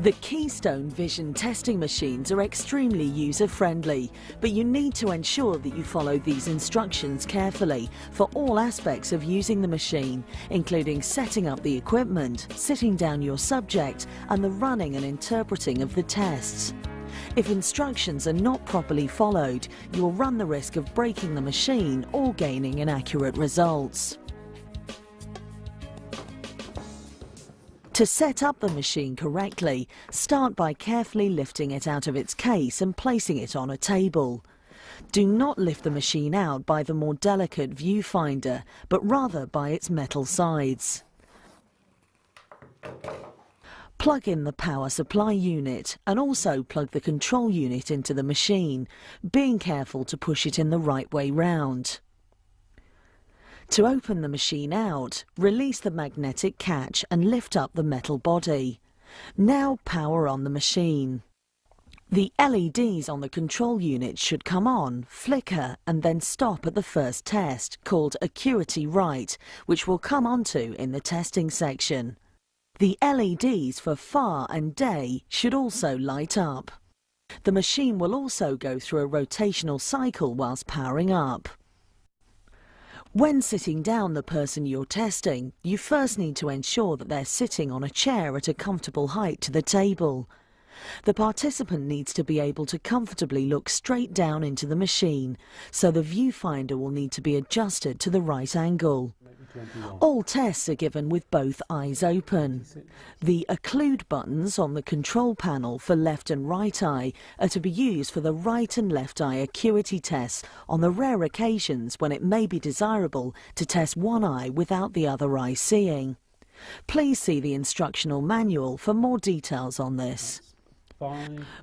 The Keystone vision testing machines are extremely user-friendly, but you need to ensure that you follow these instructions carefully for all aspects of using the machine, including setting up the equipment, sitting down your subject, and the running and interpreting of the tests. If instructions are not properly followed, you will run the risk of breaking the machine or gaining inaccurate results. To set up the machine correctly, start by carefully lifting it out of its case and placing it on a table. Do not lift the machine out by the more delicate viewfinder, but rather by its metal sides. Plug in the power supply unit and also plug the control unit into the machine, being careful to push it in the right way round. To open the machine out, release the magnetic catch and lift up the metal body. Now power on the machine. The LEDs on the control unit should come on, flicker and then stop at the first test, called Acuity Right, which we'll come onto in the testing section. The LEDs for far and day should also light up. The machine will also go through a rotational cycle whilst powering up. When sitting down the person you're testing, you first need to ensure that they're sitting on a chair at a comfortable height to the table. The participant needs to be able to comfortably look straight down into the machine, so the viewfinder will need to be adjusted to the right angle. All tests are given with both eyes open. The occlude buttons on the control panel for left and right eye are to be used for the right and left eye acuity tests on the rare occasions when it may be desirable to test one eye without the other eye seeing. Please see the instructional manual for more details on this.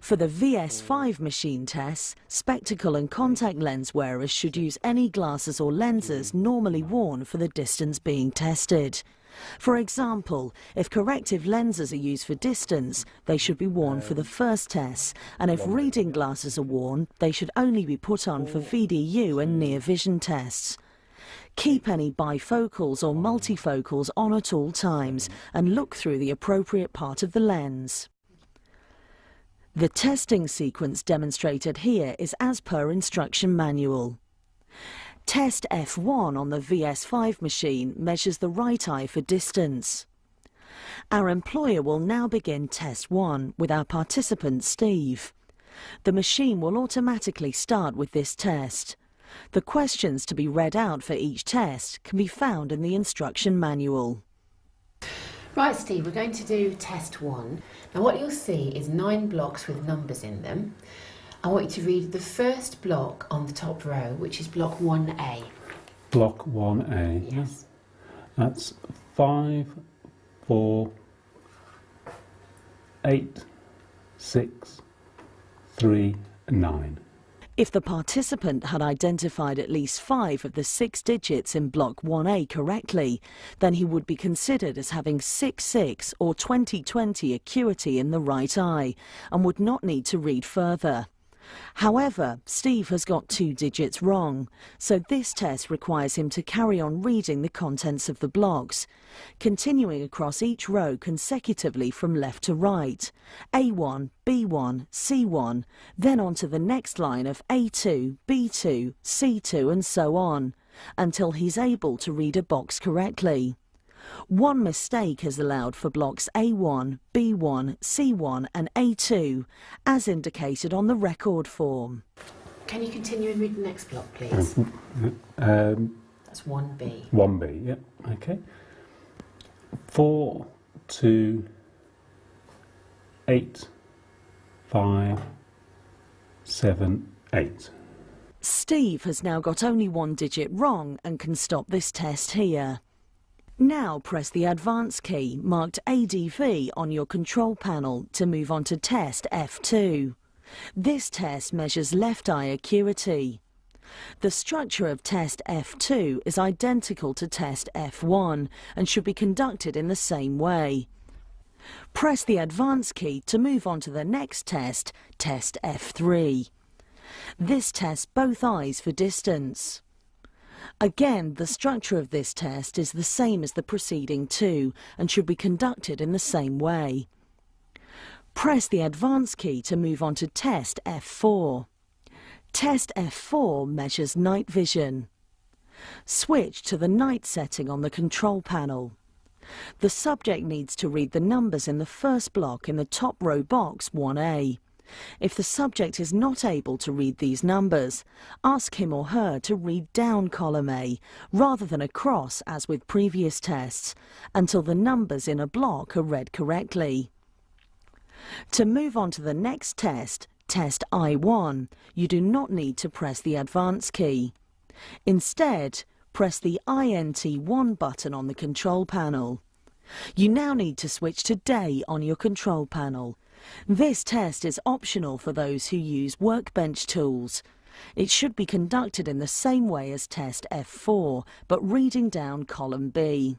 For the VS-5 machine tests, spectacle and contact lens wearers should use any glasses or lenses normally worn for the distance being tested. For example, if corrective lenses are used for distance, they should be worn for the first test, and if reading glasses are worn, they should only be put on for VDU and near vision tests. Keep any bifocals or multifocals on at all times and look through the appropriate part of the lens. The testing sequence demonstrated here is as per instruction manual. Test F1 on the VS-5 machine measures the right eye for distance. Our employer will now begin test 1 with our participant Steve. The machine will automatically start with this test. The questions to be read out for each test can be found in the instruction manual. Right, Steve, we're going to do test 1. Now what you'll see is 9 blocks with numbers in them. I want you to read the first block on the top row, which is block 1A. Block 1A? Yes. That's 5, 4, 8, 6, 3, 9. If the participant had identified at least 5 of the 6 digits in block 1A correctly, then he would be considered as having 6/6 or 20/20 acuity in the right eye and would not need to read further. However, Steve has got 2 digits wrong, so this test requires him to carry on reading the contents of the blocks, continuing across each row consecutively from left to right, A1, B1, C1, then on to the next line of A2, B2, C2 and so on, until he's able to read a box correctly. One mistake is allowed for blocks A1, B1, C1 and A2, as indicated on the record form. Can you continue and read the next block, please? That's 1B. 1B, yep, okay. 4, 2, 8, 5, 7, 8. Steve has now got only 1 digit wrong and can stop this test here. Now press the Advance key marked ADV on your control panel to move on to test F2. This test measures left eye acuity. The structure of test F2 is identical to test F1 and should be conducted in the same way. Press the Advance key to move on to the next test, test F3. This tests both eyes for distance. Again, the structure of this test is the same as the preceding 2 and should be conducted in the same way. Press the Advanced key to move on to Test F4. Test F4 measures night vision. Switch to the night setting on the control panel. The subject needs to read the numbers in the first block in the top row box 1A. If the subject is not able to read these numbers, ask him or her to read down column A rather than across as with previous tests, until the numbers in a block are read correctly. To move on to the next test, Test I1, you do not need to press the Advanced key. Instead, press the INT1 button on the control panel. You now need to switch to Day on your control panel. This test is optional for those who use workbench tools. It should be conducted in the same way as Test F4, but reading down column B.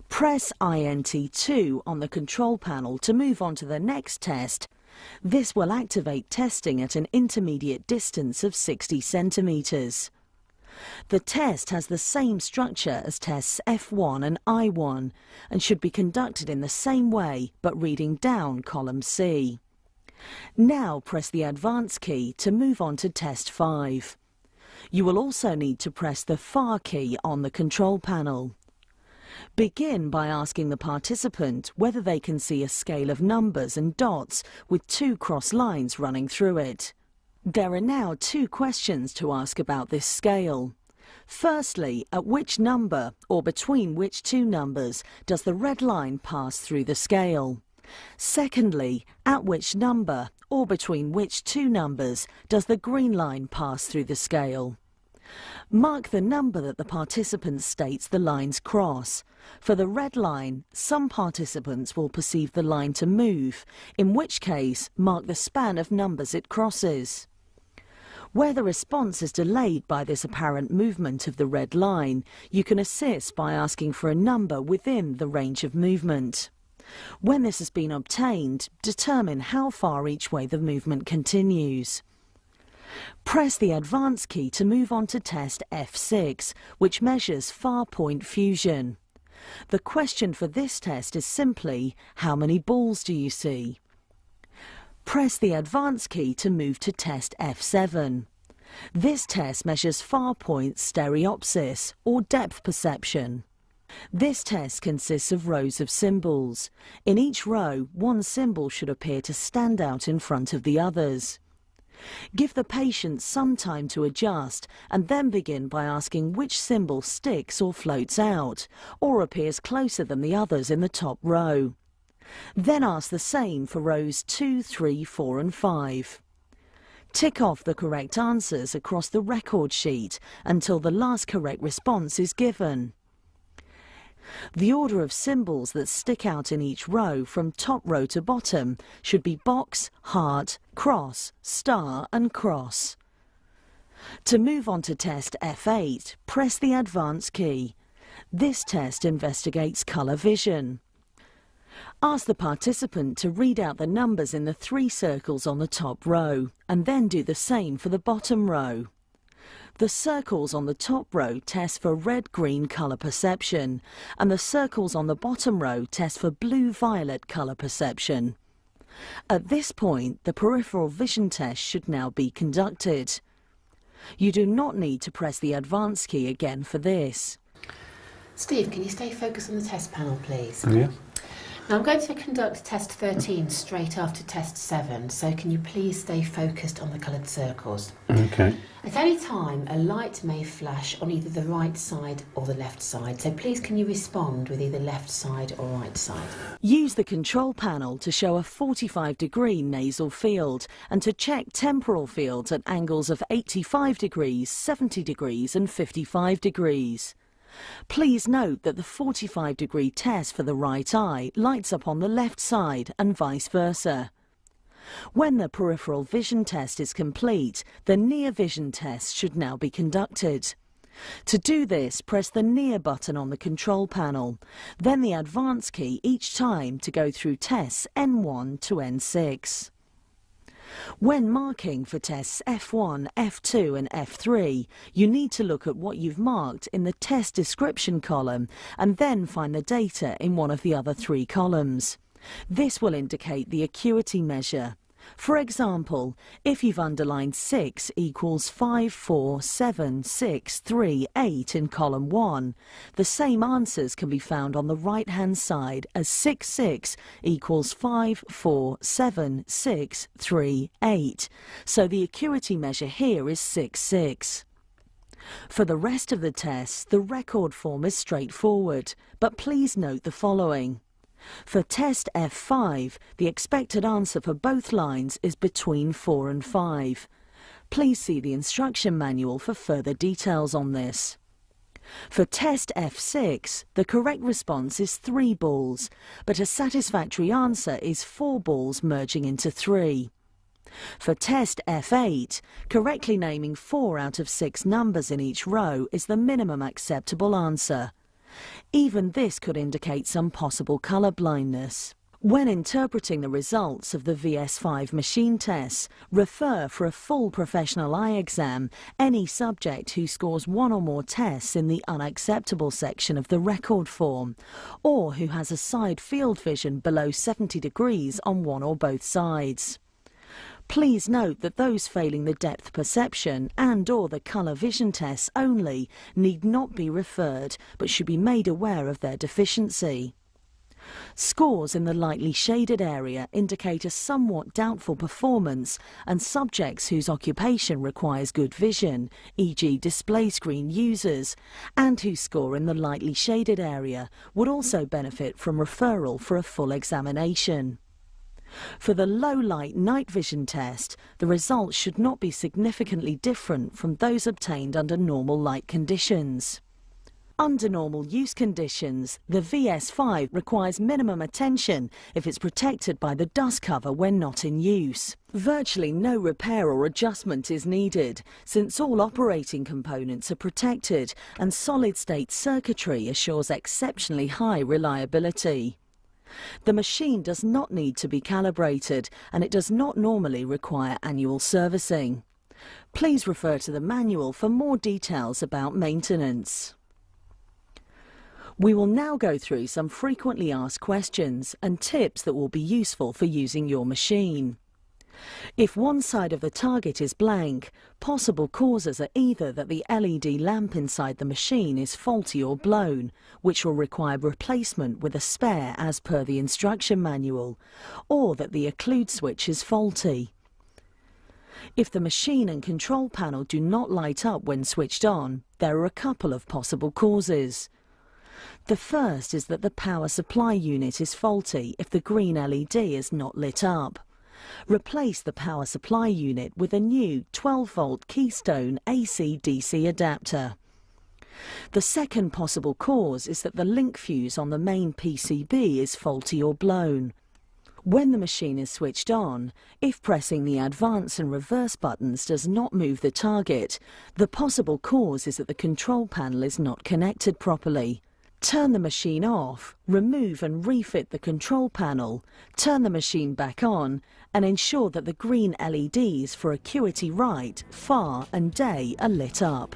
Press INT2 on the control panel to move on to the next test. This will activate testing at an intermediate distance of 60 centimetres. The test has the same structure as tests F1 and I1 and should be conducted in the same way but reading down column C. Now press the Advanced key to move on to Test 5. You will also need to press the FAR key on the control panel. Begin by asking the participant whether they can see a scale of numbers and dots with 2 cross lines running through it. There are now 2 questions to ask about this scale. Firstly, at which number or between which 2 numbers does the red line pass through the scale? Secondly, at which number or between which 2 numbers does the green line pass through the scale? Mark the number that the participant states the lines cross. For the red line, some participants will perceive the line to move, in which case mark the span of numbers it crosses. Where the response is delayed by this apparent movement of the red line, you can assist by asking for a number within the range of movement. When this has been obtained, determine how far each way the movement continues. Press the Advanced key to move on to Test F6, which measures far point fusion. The question for this test is simply, how many balls do you see? Press the Advanced key to move to Test F7. This test measures far point stereopsis, or depth perception. This test consists of rows of symbols. In each row, one symbol should appear to stand out in front of the others. Give the patient some time to adjust and then begin by asking which symbol sticks or floats out, or appears closer than the others in the top row. Then ask the same for rows 2, 3, 4 and 5. Tick off the correct answers across the record sheet until the last correct response is given. The order of symbols that stick out in each row from top row to bottom should be box, heart, cross, star and cross. To move on to Test F8, press the Advanced key. This test investigates colour vision. Ask the participant to read out the numbers in the 3 circles on the top row and then do the same for the bottom row. The circles on the top row test for red-green colour perception, and the circles on the bottom row test for blue-violet colour perception. At this point, the peripheral vision test should now be conducted. You do not need to press the Advanced key again for this. Steve, can you stay focused on the test panel, please? Yeah. Now I'm going to conduct test 13 straight after test 7, so can you please stay focused on the coloured circles? Okay. At any time, a light may flash on either the right side or the left side, so please can you respond with either left side or right side? Use the control panel to show a 45-degree nasal field and to check temporal fields at angles of 85 degrees, 70 degrees and 55 degrees. Please note that the 45-degree test for the right eye lights up on the left side and vice versa. When the peripheral vision test is complete, the near vision test should now be conducted. To do this, press the near button on the control panel, then the Advanced key each time to go through tests N1 to N6. When marking for tests F1, F2 and F3, you need to look at what you've marked in the test description column and then find the data in one of the other 3 columns. This will indicate the acuity measure. For example, if you've underlined 6 equals 5, 4, 7, 6, 3, 8 in column 1, the same answers can be found on the right-hand side as 6, 6 equals 5, 4, 7, 6, 3, 8. So the acuity measure here is 6, 6. For the rest of the tests, the record form is straightforward, but please note the following. For test F5, the expected answer for both lines is between 4 and 5. Please see the instruction manual for further details on this. For test F6, the correct response is 3 balls, but a satisfactory answer is 4 balls merging into 3. For test F8, correctly naming 4 out of 6 numbers in each row is the minimum acceptable answer. Even this could indicate some possible colour blindness. When interpreting the results of the VS-5 machine tests, refer for a full professional eye exam any subject who scores 1 or more tests in the unacceptable section of the record form, or who has a side field vision below 70 degrees on one or both sides. Please note that those failing the depth perception and/or the colour vision tests only need not be referred, but should be made aware of their deficiency. Scores in the lightly shaded area indicate a somewhat doubtful performance, and subjects whose occupation requires good vision, e.g. display screen users, and who score in the lightly shaded area would also benefit from referral for a full examination. For the low-light night vision test, the results should not be significantly different from those obtained under normal light conditions. Under normal use conditions, the VS-5 requires minimum attention if it's protected by the dust cover when not in use. Virtually no repair or adjustment is needed, since all operating components are protected and solid-state circuitry assures exceptionally high reliability. The machine does not need to be calibrated, and it does not normally require annual servicing. Please refer to the manual for more details about maintenance. We will now go through some frequently asked questions and tips that will be useful for using your machine. If one side of the target is blank, possible causes are either that the LED lamp inside the machine is faulty or blown, which will require replacement with a spare as per the instruction manual, or that the occlude switch is faulty. If the machine and control panel do not light up when switched on, there are a couple of possible causes. The first is that the power supply unit is faulty if the green LED is not lit up. Replace the power supply unit with a new 12-volt Keystone AC-DC adapter. The second possible cause is that the link fuse on the main PCB is faulty or blown. When the machine is switched on, if pressing the advance and reverse buttons does not move the target, the possible cause is that the control panel is not connected properly. Turn the machine off, remove and refit the control panel, turn the machine back on, and ensure that the green LEDs for acuity right, far and day are lit up.